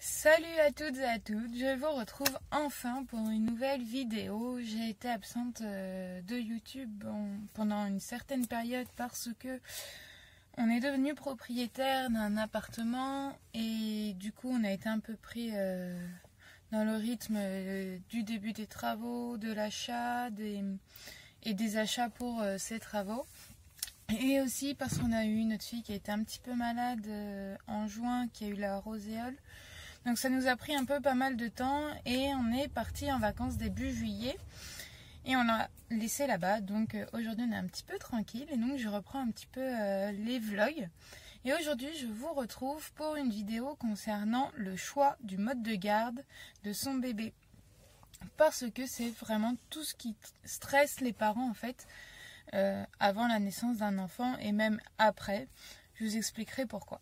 Salut à toutes et à toutes, je vous retrouve enfin pour une nouvelle vidéo. J'ai été absente de YouTube pendant une certaine période parce que on est devenu propriétaire d'un appartement et du coup on a été un peu pris dans le rythme du début des travaux, de l'achat et des achats pour ces travaux. Et aussi parce qu'on a eu notre fille qui a été un petit peu malade en juin, qui a eu la roséole. Donc ça nous a pris un peu pas mal de temps et on est parti en vacances début juillet. Et on l'a laissé là-bas. Donc aujourd'hui on est un petit peu tranquille et donc je reprends un petit peu les vlogs. Et aujourd'hui je vous retrouve pour une vidéo concernant le choix du mode de garde de son bébé. Parce que c'est vraiment tout ce qui stresse les parents en fait. Avant la naissance d'un enfant et même après, je vous expliquerai pourquoi.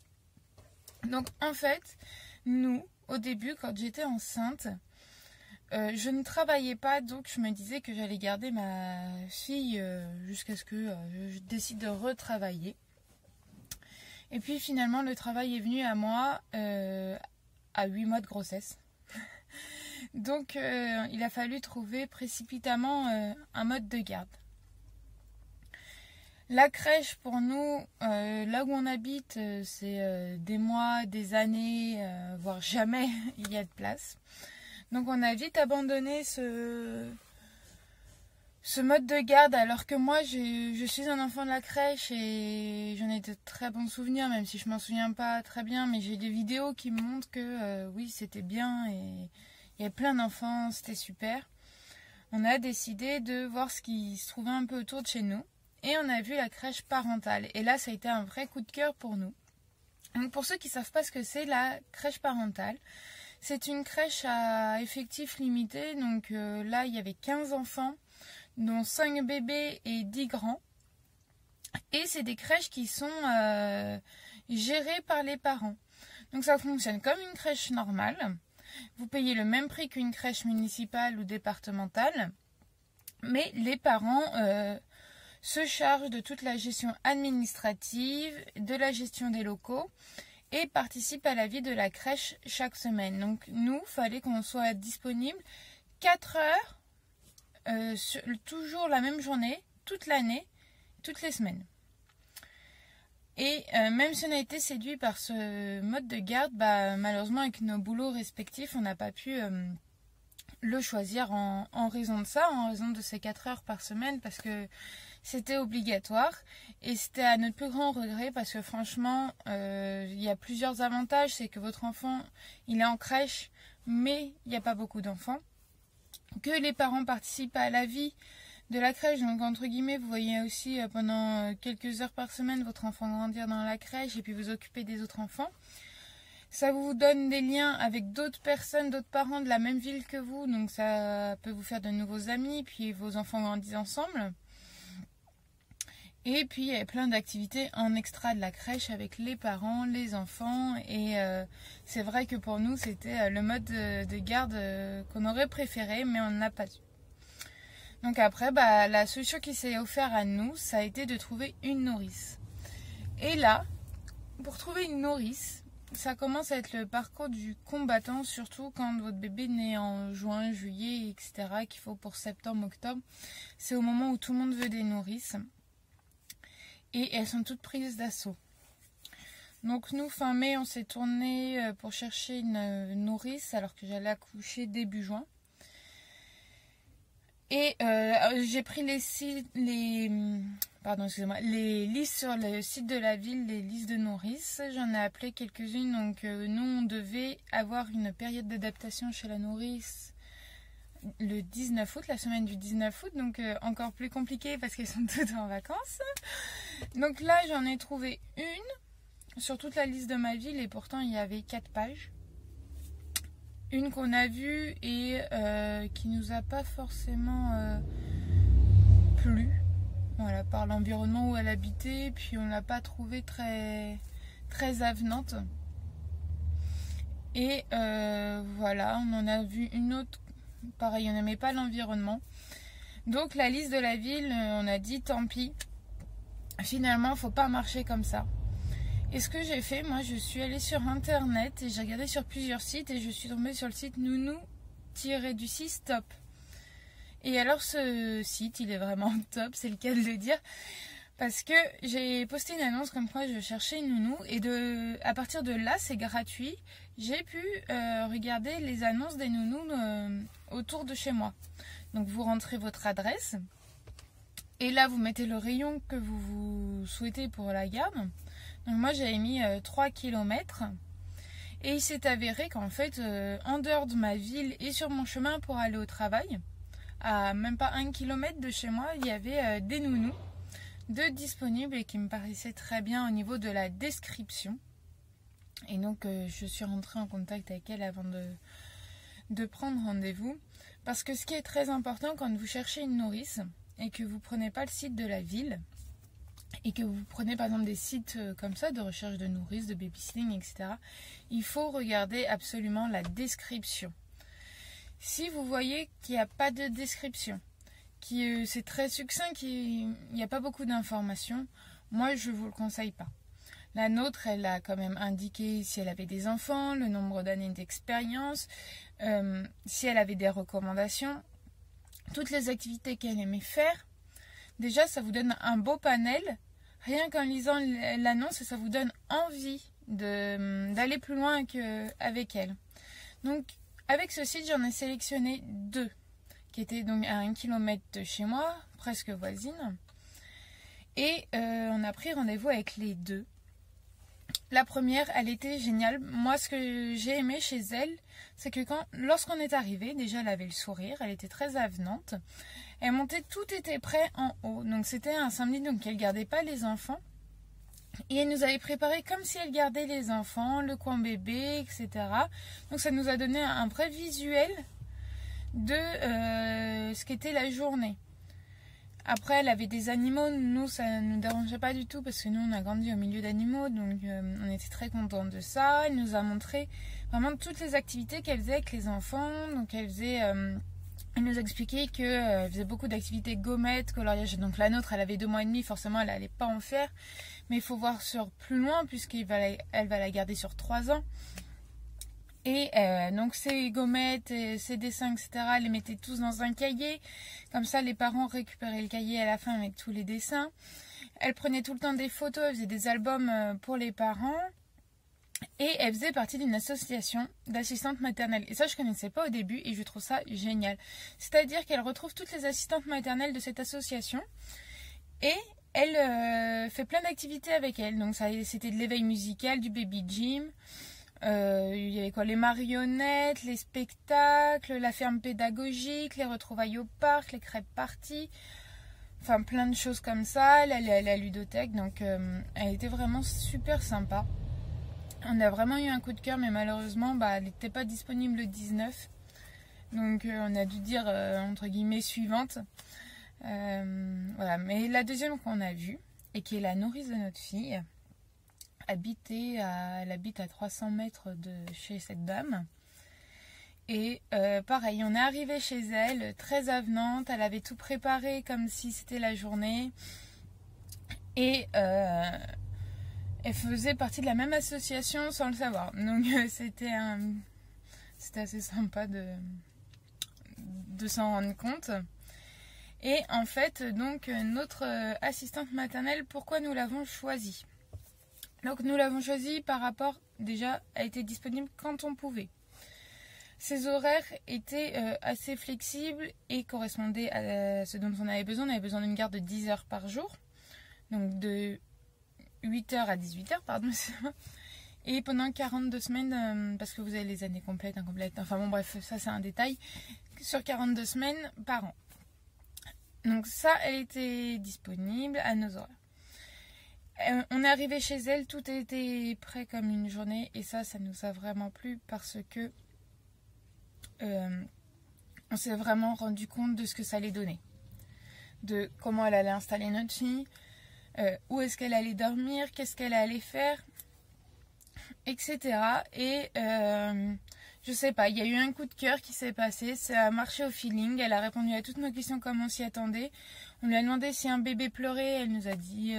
Donc en fait, nous, au début, quand j'étais enceinte, je ne travaillais pas, donc je me disais que j'allais garder ma fille jusqu'à ce que je décide de retravailler. Et puis finalement, le travail est venu à moi à 8 mois de grossesse. Donc il a fallu trouver précipitamment un mode de garde. La crèche pour nous, là où on habite, c'est des mois, des années, voire jamais il y a de place. Donc on a vite abandonné ce mode de garde alors que moi je suis un enfant de la crèche et j'en ai de très bons souvenirs, même si je m'en souviens pas très bien, mais j'ai des vidéos qui me montrent que oui c'était bien et il y a plein d'enfants, c'était super. On a décidé de voir ce qui se trouvait un peu autour de chez nous. Et on a vu la crèche parentale. Et là, ça a été un vrai coup de cœur pour nous. Donc pour ceux qui ne savent pas ce que c'est la crèche parentale, c'est une crèche à effectifs limités. Donc là, il y avait 15 enfants, dont 5 bébés et 10 grands. Et c'est des crèches qui sont gérées par les parents. Donc ça fonctionne comme une crèche normale. Vous payez le même prix qu'une crèche municipale ou départementale. Mais les parents se charge de toute la gestion administrative, de la gestion des locaux et participe à la vie de la crèche chaque semaine. Donc nous, il fallait qu'on soit disponible 4 heures, toujours la même journée, toute l'année, toutes les semaines. Et même si on a été séduit par ce mode de garde, malheureusement avec nos boulots respectifs, on n'a pas pu le choisir en raison de ça, en raison de ces 4 heures par semaine, parce que c'était obligatoire et c'était à notre plus grand regret parce que franchement, il y a plusieurs avantages. C'est que votre enfant, il est en crèche, mais il n'y a pas beaucoup d'enfants. Que les parents participent à la vie de la crèche. Donc, entre guillemets, vous voyez aussi pendant quelques heures par semaine votre enfant grandir dans la crèche et puis vous occuper des autres enfants. Ça vous donne des liens avec d'autres personnes, d'autres parents de la même ville que vous. Donc, ça peut vous faire de nouveaux amis, puis vos enfants grandissent ensemble. Et puis, il y a plein d'activités en extra de la crèche avec les parents, les enfants. Et c'est vrai que pour nous, c'était le mode de garde qu'on aurait préféré, mais on n'a pas eu. Donc après, la solution qui s'est offerte à nous, ça a été de trouver une nourrice. Et là, pour trouver une nourrice, ça commence à être le parcours du combattant, surtout quand votre bébé naît en juin, juillet, etc., qu'il faut pour septembre, octobre. C'est au moment où tout le monde veut des nourrices. Et elles sont toutes prises d'assaut. Donc nous, fin mai, on s'est tourné pour chercher une nourrice alors que j'allais accoucher début juin. Et j'ai pris les listes sur le site de la ville, les listes de nourrices. J'en ai appelé quelques-unes. Donc nous, on devait avoir une période d'adaptation chez la nourrice le 19 août, la semaine du 19 août, donc encore plus compliqué parce qu'elles sont toutes en vacances. Donc là, j'en ai trouvé une sur toute la liste de ma ville et pourtant il y avait 4 pages. Une qu'on a vue et qui nous a pas forcément plu, voilà, par l'environnement où elle habitait, puis on l'a pas trouvée très, très avenante. Et voilà, on en a vu une autre. Pareil, on n'aimait pas l'environnement. Donc la liste de la ville, on a dit tant pis. Finalement, il ne faut pas marcher comme ça. Et ce que j'ai fait, moi je suis allée sur internet et j'ai regardé sur plusieurs sites et je suis tombée sur le site nounou-du-6 top. Et alors ce site, il est vraiment top, c'est le cas de le dire, parce que j'ai posté une annonce comme quoi je cherchais une nounou et à partir de là, c'est gratuit, j'ai pu regarder les annonces des nounous autour de chez moi. Donc vous rentrez votre adresse et là vous mettez le rayon que vous souhaitez pour la garde. Donc moi j'avais mis 3 km et il s'est avéré qu'en fait en dehors de ma ville et sur mon chemin pour aller au travail, à même pas 1 km de chez moi, il y avait des nounous de disponibles et qui me paraissaient très bien au niveau de la description. Et donc je suis rentrée en contact avec elle avant de prendre rendez-vous. Parce que ce qui est très important quand vous cherchez une nourrice et que vous ne prenez pas le site de la ville et que vous prenez par exemple des sites comme ça de recherche de nourrice, de babysitting, etc. Il faut regarder absolument la description. Si vous voyez qu'il n'y a pas de description, que c'est très succinct, qu'il n'y a pas beaucoup d'informations, moi je ne vous le conseille pas. La nôtre, elle a quand même indiqué si elle avait des enfants, le nombre d'années d'expérience, si elle avait des recommandations, toutes les activités qu'elle aimait faire. Déjà, ça vous donne un beau panel. Rien qu'en lisant l'annonce, ça vous donne envie d'aller plus loin avec elle. Donc, avec ce site, j'en ai sélectionné 2, qui étaient donc à 1 km de chez moi, presque voisines. Et on a pris rendez-vous avec les 2. La première, elle était géniale. Moi, ce que j'ai aimé chez elle, c'est que lorsqu'on est arrivé, déjà elle avait le sourire, elle était très avenante. Elle montait, tout était prêt en haut. Donc c'était un samedi, donc elle gardait pas les enfants. Et elle nous avait préparé comme si elle gardait les enfants, le coin bébé, etc. Donc ça nous a donné un vrai visuel de ce qu'était la journée. Après, elle avait des animaux. Nous, ça ne nous dérangeait pas du tout parce que nous, on a grandi au milieu d'animaux. Donc, on était très contents de ça. Elle nous a montré vraiment toutes les activités qu'elle faisait avec les enfants. Donc, elle nous a expliqué qu'elle faisait beaucoup d'activités gommettes, coloriage. Donc, la nôtre, elle avait 2 mois et demi. Forcément, elle n'allait pas en faire. Mais il faut voir sur plus loin puisqu'elle va la garder sur 3 ans. Et donc ces gommettes, ces dessins, etc., elle les mettait tous dans un cahier. Comme ça, les parents récupéraient le cahier à la fin avec tous les dessins. Elle prenait tout le temps des photos, elle faisait des albums pour les parents. Et elle faisait partie d'une association d'assistantes maternelles. Et ça, je ne connaissais pas au début et je trouve ça génial. C'est-à-dire qu'elle retrouve toutes les assistantes maternelles de cette association. Et elle fait plein d'activités avec elles. Donc c'était de l'éveil musical, du baby gym. Il y avait quoi, les marionnettes, les spectacles, la ferme pédagogique, les retrouvailles au parc, les crêpes parties, enfin plein de choses comme ça. Elle allait à la ludothèque, donc elle était vraiment super sympa. On a vraiment eu un coup de cœur, mais malheureusement elle n'était pas disponible le 19, donc on a dû dire entre guillemets suivante. Voilà. Mais la deuxième qu'on a vue, et qui est la nourrice de notre fille, elle habite à 300 mètres de chez cette dame. Et pareil, on est arrivé chez elle, très avenante, elle avait tout préparé comme si c'était la journée. Et elle faisait partie de la même association sans le savoir. Donc c'était assez sympa de s'en rendre compte. Et en fait, donc notre assistante maternelle, pourquoi nous l'avons choisie ? Donc nous l'avons choisie par rapport, déjà, elle était disponible quand on pouvait. Ses horaires étaient assez flexibles et correspondaient à ce dont on avait besoin. On avait besoin d'une garde de 10 heures par jour, donc de 8h à 18h, pardon. Et pendant 42 semaines, parce que vous avez les années complètes, incomplètes, enfin bon bref, ça c'est un détail, sur 42 semaines par an. Donc ça, elle était disponible à nos horaires. On est arrivé chez elle, tout était prêt comme une journée et ça nous a vraiment plu parce que on s'est vraiment rendu compte de ce que ça allait donner, de comment elle allait installer notre fille, où est-ce qu'elle allait dormir, qu'est-ce qu'elle allait faire, etc. Et Je sais pas, il y a eu un coup de cœur qui s'est passé, ça a marché au feeling, elle a répondu à toutes nos questions comme on s'y attendait. On lui a demandé si un bébé pleurait, elle nous a dit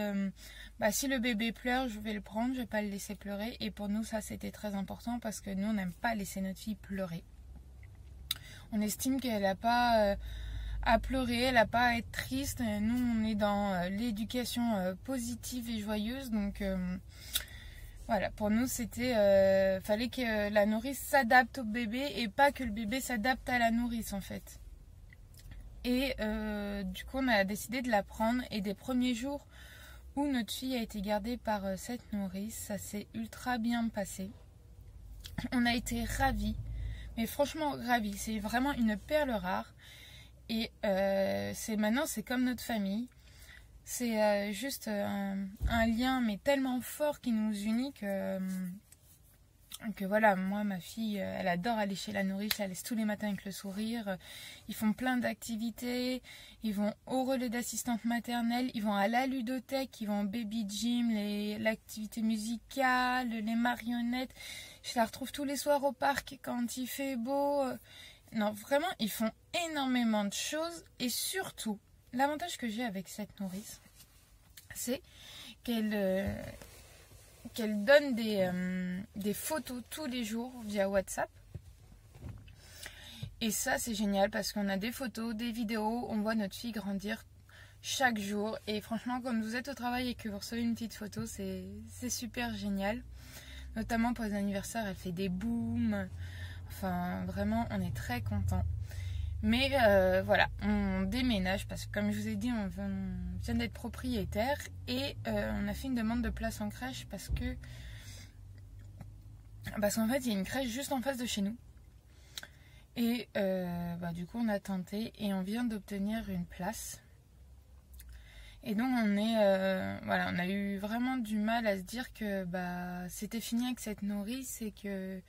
bah si le bébé pleure, je vais le prendre, je vais pas le laisser pleurer. Et pour nous ça c'était très important parce que nous on n'aime pas laisser notre fille pleurer. On estime qu'elle n'a pas à pleurer, elle n'a pas à être triste. Nous on est dans l'éducation positive et joyeuse, donc voilà, pour nous c'était fallait que la nourrice s'adapte au bébé et pas que le bébé s'adapte à la nourrice en fait. Et du coup on a décidé de la prendre, et des premiers jours où notre fille a été gardée par cette nourrice, ça s'est ultra bien passé. On a été ravis, mais franchement ravis, c'est vraiment une perle rare. Et maintenant c'est comme notre famille. C'est juste un lien mais tellement fort qui nous unit que voilà, moi ma fille elle adore aller chez la nourrice, elle laisse tous les matins avec le sourire. Ils font plein d'activités, ils vont au relais d'assistante maternelle, ils vont à la ludothèque, ils vont au baby gym, l'activité musicale, les marionnettes. Je la retrouve tous les soirs au parc quand il fait beau. Non, vraiment ils font énormément de choses. Et surtout, l'avantage que j'ai avec cette nourrice, c'est qu'elle donne des photos tous les jours via WhatsApp. Et ça, c'est génial parce qu'on a des photos, des vidéos, on voit notre fille grandir chaque jour. Et franchement, quand vous êtes au travail et que vous recevez une petite photo, c'est super génial. Notamment pour les anniversaires, elle fait des booms. Enfin, vraiment, on est très contents. Mais voilà, on déménage parce que comme je vous ai dit, on vient d'être propriétaire et on a fait une demande de place en crèche parce qu'en fait il y a une crèche juste en face de chez nous. Et du coup on a tenté et on vient d'obtenir une place. Et donc on a eu vraiment du mal à se dire que c'était fini avec cette nourrice et qu'il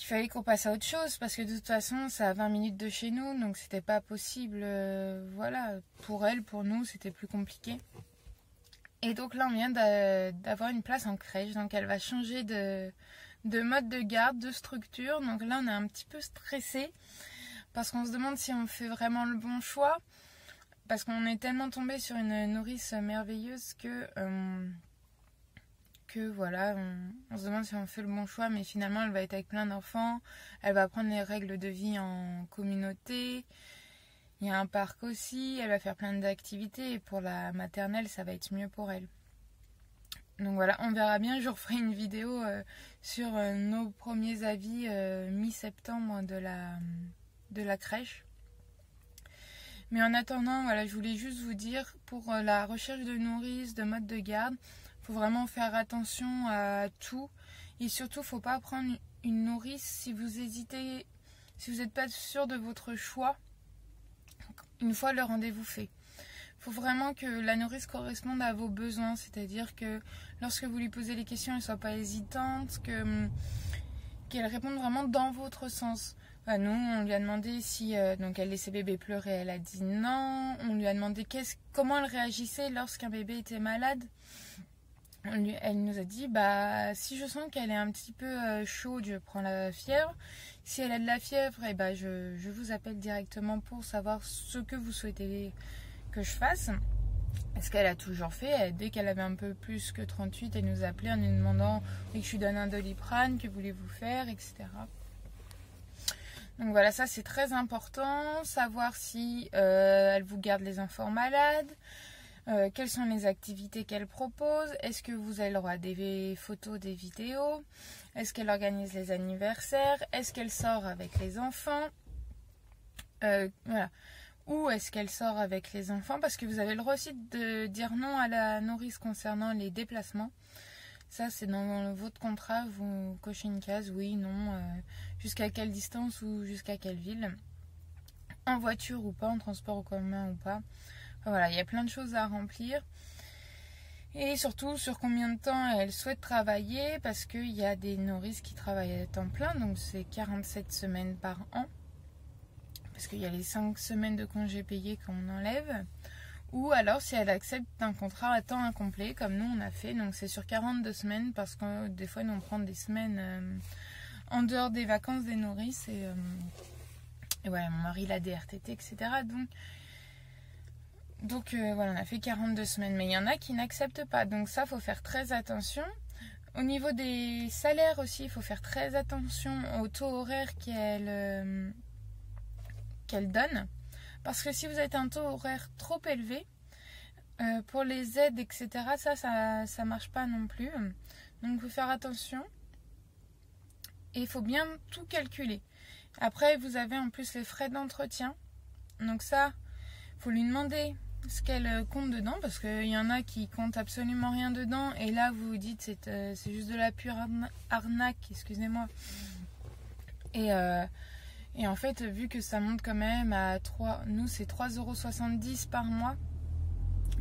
fallait qu'on passe à autre chose parce que de toute façon c'est à 20 minutes de chez nous, donc c'était pas possible. Voilà, pour elle, pour nous c'était plus compliqué. Et donc là on vient d'avoir une place en crèche, donc elle va changer de mode de garde, de structure. Donc là on est un petit peu stressé parce qu'on se demande si on fait vraiment le bon choix, parce qu'on est tellement tombé sur une nourrice merveilleuse que voilà, on se demande si on fait le bon choix, mais finalement elle va être avec plein d'enfants, elle va apprendre les règles de vie en communauté, il y a un parc aussi, elle va faire plein d'activités et pour la maternelle ça va être mieux pour elle. Donc voilà, on verra bien, je referai une vidéo sur nos premiers avis mi-septembre de la crèche. Mais en attendant, voilà, je voulais juste vous dire, pour la recherche de nourrice, de mode de garde, faut vraiment faire attention à tout. Et surtout, faut pas prendre une nourrice si vous hésitez, si vous n'êtes pas sûr de votre choix, une fois le rendez-vous fait. Faut vraiment que la nourrice corresponde à vos besoins, c'est-à-dire que lorsque vous lui posez les questions, elle ne soit pas hésitante, qu'elle réponde vraiment dans votre sens. Nous, on lui a demandé si donc elle laissait bébé pleurer, elle a dit non. On lui a demandé comment elle réagissait lorsqu'un bébé était malade. Elle nous a dit si je sens qu'elle est un petit peu chaude, je prends la fièvre. Si elle a de la fièvre, je vous appelle directement pour savoir ce que vous souhaitez que je fasse. Ce qu'elle a toujours fait, dès qu'elle avait un peu plus que 38, elle nous appelait en nous demandant que je lui donne un Doliprane, que voulez-vous faire, etc. Donc voilà, ça c'est très important, savoir si elle vous garde les enfants malades, quelles sont les activités qu'elle propose, est-ce que vous avez le droit à des photos, des vidéos, est-ce qu'elle organise les anniversaires, est-ce qu'elle sort avec les enfants, voilà. Où est-ce qu'elle sort avec les enfants, parce que vous avez le droit aussi de dire non à la nourrice concernant les déplacements. Ça c'est dans votre contrat, vous cochez une case, oui, non, jusqu'à quelle distance ou jusqu'à quelle ville, en voiture ou pas, en transport en commun ou pas. Enfin, voilà, il y a plein de choses à remplir. Et surtout sur combien de temps elle souhaite travailler, parce qu'il y a des nourrices qui travaillent à temps plein, donc c'est 47 semaines par an. Parce qu'il y a les 5 semaines de congés payés qu'on enlève, ou alors si elle accepte un contrat à temps incomplet comme nous on a fait, donc c'est sur 42 semaines, parce que des fois nous on prend des semaines en dehors des vacances des nourrices. Et voilà, mon mari l'a DRTT, etc. Donc voilà, on a fait 42 semaines. Mais il y en a qui n'acceptent pas. Donc ça, il faut faire très attention. Au niveau des salaires aussi, il faut faire très attention au taux horaire qu'elle donne. Parce que si vous avez un taux horaire trop élevé, pour les aides, etc., ça marche pas non plus. Donc il faut faire attention. Et il faut bien tout calculer. Après, vous avez en plus les frais d'entretien. Donc ça, il faut lui demander ce qu'elle compte dedans. Parce qu'il y en a qui comptent absolument rien dedans. Et là, vous vous dites, c'est juste de la pure arnaque, excusez-moi. Et en fait, vu que ça monte quand même à 3... Nous, c'est 3,70 € par mois.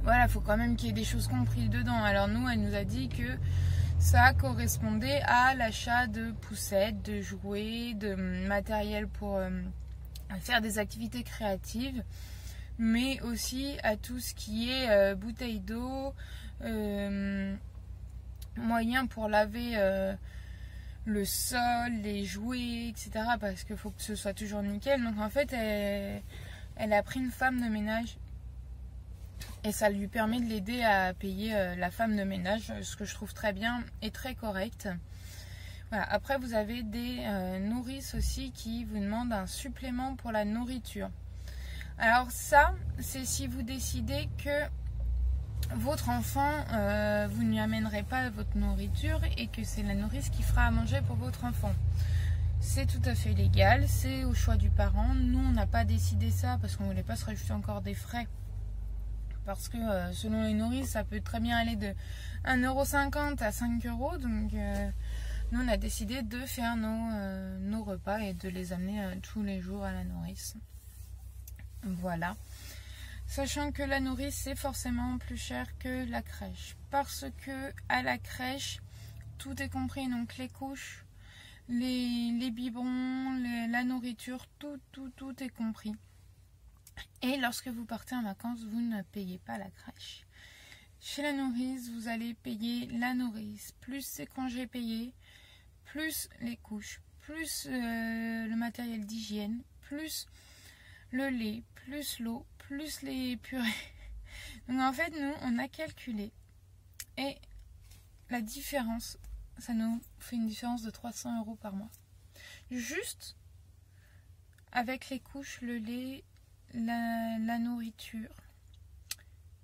Voilà, il faut quand même qu'il y ait des choses comprises dedans. Alors nous, elle nous a dit que ça correspondait à l'achat de poussettes, de jouets, de matériel pour faire des activités créatives, mais aussi à tout ce qui est bouteilles d'eau, moyens pour laver le sol, les jouets, etc. Parce qu'il faut que ce soit toujours nickel. Donc en fait, elle a pris une femme de ménage. Et ça lui permet de l'aider à payer la femme de ménage, ce que je trouve très bien et très correct. Voilà. Après, vous avez des nourrices aussi qui vous demandent un supplément pour la nourriture. Alors ça, c'est si vous décidez que votre enfant, vous ne lui amènerez pas votre nourriture et que c'est la nourrice qui fera à manger pour votre enfant. C'est tout à fait légal, c'est au choix du parent. Nous, on n'a pas décidé ça parce qu'on ne voulait pas se rajouter encore des frais. Parce que selon les nourrices, ça peut très bien aller de 1,50 € à 5 €. Donc nous, on a décidé de faire nos repas et de les amener tous les jours à la nourrice. Voilà. Sachant que la nourrice, c'est forcément plus cher que la crèche. Parce que à la crèche, tout est compris. Donc les couches, les biberons, la nourriture, tout est compris. Et lorsque vous partez en vacances, vous ne payez pas la crèche. Chez la nourrice, vous allez payer la nourrice, plus ses congés payés, plus les couches, plus le matériel d'hygiène, plus le lait, plus l'eau, plus les purées. Donc en fait, nous, on a calculé. Et la différence, ça nous fait une différence de 300 € par mois. Juste avec les couches, le lait, la nourriture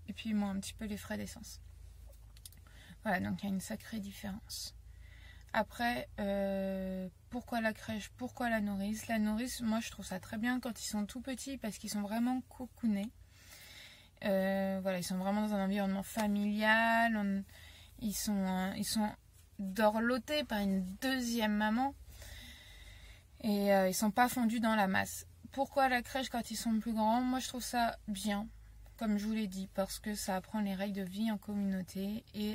et puis moi un petit peu les frais d'essence. Voilà, donc il y a une sacrée différence. Après, pourquoi la crèche, pourquoi la nourrice? La nourrice, moi je trouve ça très bien quand ils sont tout petits parce qu'ils sont vraiment cocoonés. Voilà, ils sont vraiment dans un environnement familial. Ils sont dorlotés par une deuxième maman et ils sont pas fondus dans la masse. Pourquoi la crèche quand ils sont plus grands? Moi je trouve ça bien, comme je vous l'ai dit, parce que ça apprend les règles de vie en communauté et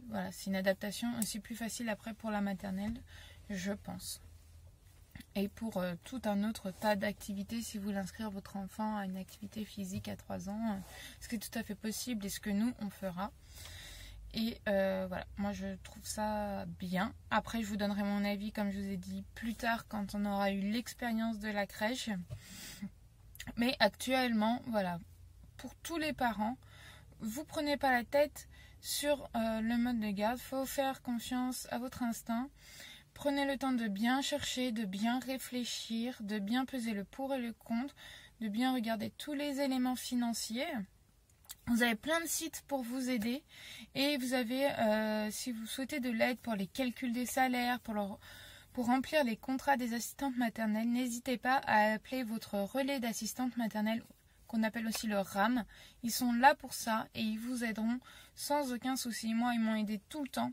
voilà, c'est une adaptation aussi plus facile après pour la maternelle, je pense. Et pour tout un autre tas d'activités, si vous voulez inscrire votre enfant à une activité physique à 3 ans, ce qui est tout à fait possible et ce que nous on fera. Et voilà, moi je trouve ça bien. Après je vous donnerai mon avis, comme je vous ai dit, plus tard quand on aura eu l'expérience de la crèche. Mais actuellement, voilà, pour tous les parents, vous prenez pas la tête sur le mode de garde. Il faut faire confiance à votre instinct. Prenez le temps de bien chercher, de bien réfléchir, de bien peser le pour et le contre, de bien regarder tous les éléments financiers. Vous avez plein de sites pour vous aider et vous avez, si vous souhaitez de l'aide pour les calculs des salaires, pour remplir les contrats des assistantes maternelles, n'hésitez pas à appeler votre relais d'assistante maternelle qu'on appelle aussi le RAM. Ils sont là pour ça et ils vous aideront sans aucun souci. Moi, ils m'ont aidé tout le temps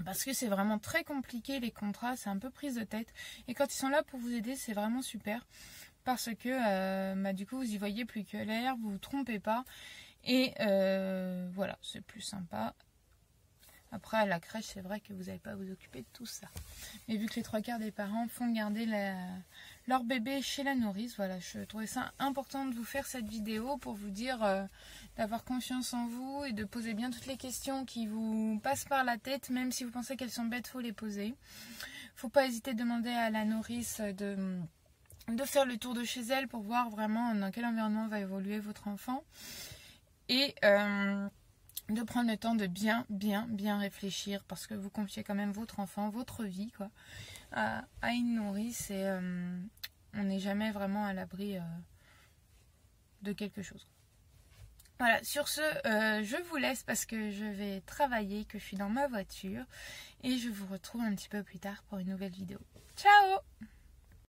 parce que c'est vraiment très compliqué les contrats, c'est un peu prise de tête. Et quand ils sont là pour vous aider, c'est vraiment super parce que du coup, vous y voyez plus clair, vous vous trompez pas. Et voilà, c'est plus sympa. Après, à la crèche, c'est vrai que vous n'allez pas à vous occuper de tout ça. Mais vu que les 3/4 des parents font garder leur bébé chez la nourrice, voilà, je trouvais ça important de vous faire cette vidéo pour vous dire d'avoir confiance en vous et de poser bien toutes les questions qui vous passent par la tête, même si vous pensez qu'elles sont bêtes, il faut les poser. Faut pas hésiter à demander à la nourrice de faire le tour de chez elle pour voir vraiment dans quel environnement va évoluer votre enfant. Et de prendre le temps de bien réfléchir, parce que vous confiez quand même votre enfant, votre vie, quoi, à une nourrice, et on n'est jamais vraiment à l'abri de quelque chose. Voilà, sur ce, je vous laisse parce que je vais travailler, que je suis dans ma voiture, et je vous retrouve un petit peu plus tard pour une nouvelle vidéo. Ciao!